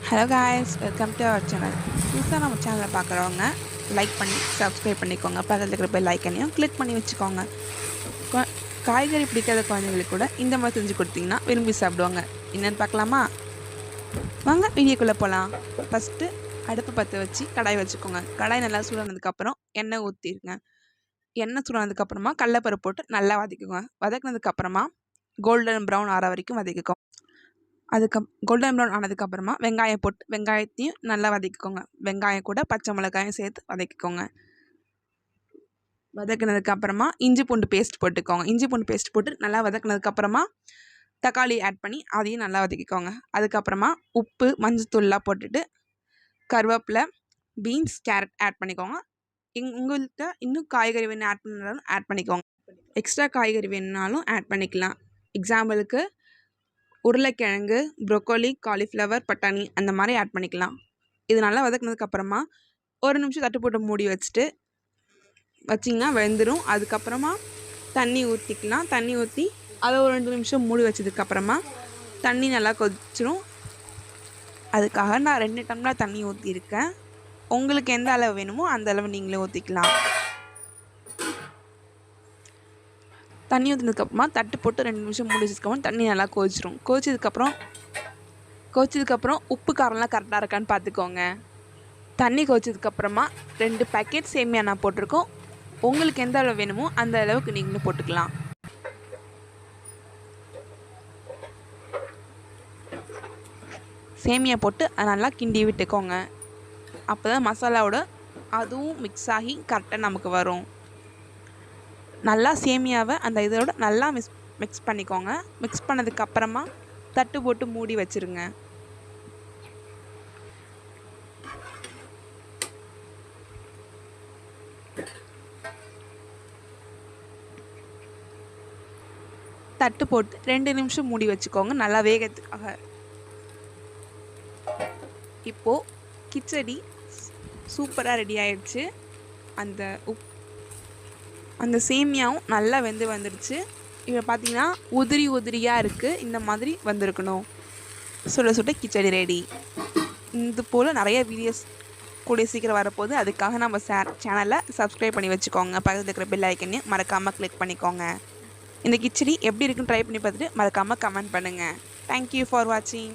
Hello guys, welcome to our channel. புதுசாக நம்ம சேனலை பார்க்குறவங்க லைக் பண்ணி சப்ஸ்கிரைப் பண்ணிக்கோங்க. பக்கத்தில் இருக்கிற பெல் ஐக்கனையும் கிளிக் பண்ணி வச்சுக்கோங்க. கொ- காய்கறி பிடிக்காத குழந்தைங்களுக்கு கூட இந்த மாதிரி செஞ்சு கொடுத்தீங்கன்னா விரும்பி சாப்பிடுவாங்க. என்னென்னு பார்க்கலாமா? வாங்க வீடியோக்குள்ளே போகலாம். ஃபஸ்ட்டு அடுப்பு பற்ற வச்சு கடாய் வச்சுக்கோங்க. கடாய் நல்லா சூடானதுக்கப்புறம் எண்ணெய் ஊற்றிருங்க. எண்ணெய் சூடானதுக்கப்புறமா கடலப்பருப்பு போட்டு நல்லா வதக்குங்க. வதக்குனதுக்கப்புறமா கோல்டன் ப்ரௌன் ஆற வரைக்கும் வதக்கிக்கோங்க. கோல்டன் ப்ரௌன் ஆனதுக்கப்புறமா வெங்காயம் போட்டு வெங்காயத்தையும் நல்லா வதக்கிக்கோங்க. வெங்காயம் கூட பச்சை மிளகாயும் சேர்த்து வதக்கிக்கோங்க. வதக்குனதுக்கப்புறமா இஞ்சி பூண்டு பேஸ்ட் போட்டுக்கோங்க. இஞ்சி பூண்டு பேஸ்ட் போட்டு நல்லா வதக்குனதுக்கப்புறமா தக்காளி ஆட் பண்ணி அதையும் நல்லா வதக்கிக்கோங்க. அதுக்கப்புறமா உப்பு மஞ்சத்தூள்லாம் போட்டுட்டு கருவேப்பிலை, பீன்ஸ், கேரட் ஆட் பண்ணிக்கோங்க. உங்கள்கிட்ட இன்னும் காய்கறி வேணும் ஆட் பண்ணாலும் ஆட் பண்ணிக்கோங்க. எக்ஸ்ட்ரா காய்கறி வேணுனாலும் ஆட் பண்ணிக்கலாம். எக்ஸாம்பிளுக்கு உருளைக்கிழங்கு, ப்ரொக்கோலி, காலிஃப்ளவர், பட்டாணி அந்த மாதிரி ஆட் பண்ணிக்கலாம். இது நல்லா வதக்குனதுக்கப்புறமா ஒரு நிமிஷம் தட்டு போட்டு மூடி வச்சிங்கன்னா வெந்துடும். அதுக்கப்புறமா தண்ணி ஊற்றிக்கலாம். தண்ணி ஊற்றி அதை ஒரு 2 நிமிஷம் மூடி வச்சதுக்கப்புறமா தண்ணி நல்லா கொதிச்சிடும். அதுக்காக நான் 2 டம்ளர் தண்ணி ஊற்றிருக்கேன். உங்களுக்கு எந்த அளவு வேணுமோ அந்த அளவு நீங்களே ஊற்றிக்கலாம். தண்ணி ஊற்றினதுக்கப்புறமா தட்டு போட்டு 2 நிமிஷம் மூடி வச்சதுக்கப்புறம் தண்ணி நல்லா கொதிச்சிடும். கொதிச்சதுக்கப்புறம் உப்பு காரம்லாம் கரெக்டாக இருக்கான்னு பார்த்துக்கோங்க. தண்ணி கொதிச்சதுக்கப்புறமா 2 பேக்கெட் சேமியா நான் போட்டிருக்கோம். உங்களுக்கு எந்த அளவு வேணுமோ அந்த அளவுக்கு நீங்களும் போட்டுக்கலாம். சேமியா போட்டு அதை நல்லா கிண்டி விட்டுக்கோங்க. அப்போ தான் மசாலாவோட அதுவும் மிக்ஸ் ஆகி கரெக்டாக நமக்கு வரும். நல்லா சேமியாவை அந்த இதோட நல்லா மிக்ஸ் பண்ணிக்கோங்க. மிக்ஸ் பண்ணதுக்கப்புறமா தட்டு போட்டு மூடி வச்சுருங்க. தட்டு போட்டு 2 நிமிஷம் மூடி வச்சுக்கோங்க நல்லா வேகத்துக்காக. இப்போது கிச்சடி சூப்பராக ரெடி ஆயிடுச்சு. அந்த சேமியாவும் நல்லா வெந்து வந்துடுச்சு. இப்போ பார்த்தீங்கன்னா உதிரியாக இருக்குது. இந்த மாதிரி வந்திருக்கணும். சுட சுட கிச்சடி ரெடி. இது போல் நிறைய வீடியோஸ் கூடிய சீக்கிரம் வரப்போகுது. அதுக்காக நம்ம சேனலை சப்ஸ்கிரைப் பண்ணி வச்சுக்கோங்க. பக்கத்தில் இருக்கிற பெல் ஐக்கனையும் மறக்காமல் கிளிக் பண்ணிக்கோங்க. இந்த கிச்சடி எப்படி இருக்குன்னு ட்ரை பண்ணி பார்த்துட்டு மறக்காமல் கமெண்ட் பண்ணுங்கள். தேங்க்யூ ஃபார் வாட்சிங்.